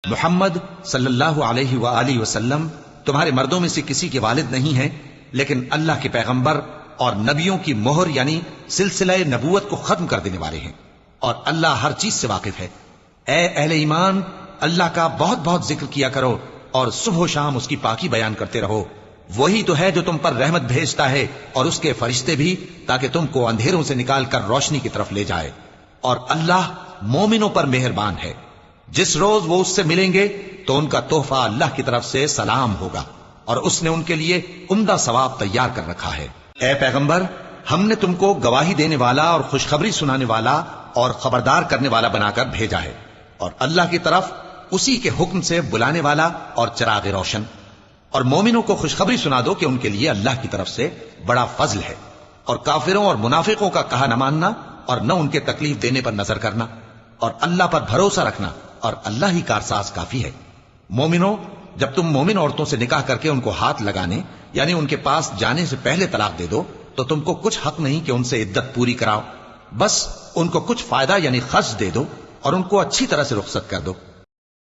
محمد صلی اللہ علیہ وآلہ وسلم تمہارے مردوں میں سے کسی کے والد نہیں ہیں، لیکن اللہ کے پیغمبر اور نبیوں کی مہر یعنی سلسلہ نبوت کو ختم کر دینے والے ہیں، اور اللہ ہر چیز سے واقف ہے۔ اے اہل ایمان، اللہ کا بہت بہت ذکر کیا کرو اور صبح و شام اس کی پاکی بیان کرتے رہو۔ وہی تو ہے جو تم پر رحمت بھیجتا ہے اور اس کے فرشتے بھی، تاکہ تم کو اندھیروں سے نکال کر روشنی کی طرف لے جائے، اور اللہ مومنوں پر مہربان ہے۔ جس روز وہ اس سے ملیں گے تو ان کا تحفہ اللہ کی طرف سے سلام ہوگا، اور اس نے ان کے لیے عمدہ ثواب تیار کر رکھا ہے۔ اے پیغمبر، ہم نے تم کو گواہی دینے والا اور خوشخبری سنانے والا اور خبردار کرنے والا بنا کر بھیجا ہے، اور اللہ کی طرف اسی کے حکم سے بلانے والا اور چراغ روشن۔ اور مومنوں کو خوشخبری سنا دو کہ ان کے لیے اللہ کی طرف سے بڑا فضل ہے، اور کافروں اور منافقوں کا کہا نہ ماننا اور نہ ان کے تکلیف دینے پر نظر کرنا، اور اللہ پر بھروسہ رکھنا، اور اللہ ہی کارساز کافی ہے۔ مومنوں، جب تم مومن عورتوں سے نکاح کر کے ان کو ہاتھ لگانے یعنی ان کے پاس جانے سے پہلے طلاق دے دو تو تم کو کچھ حق نہیں کہ ان سے عدت پوری کراؤ، بس ان کو کچھ فائدہ یعنی خرچ دے دو اور ان کو اچھی طرح سے رخصت کر دو۔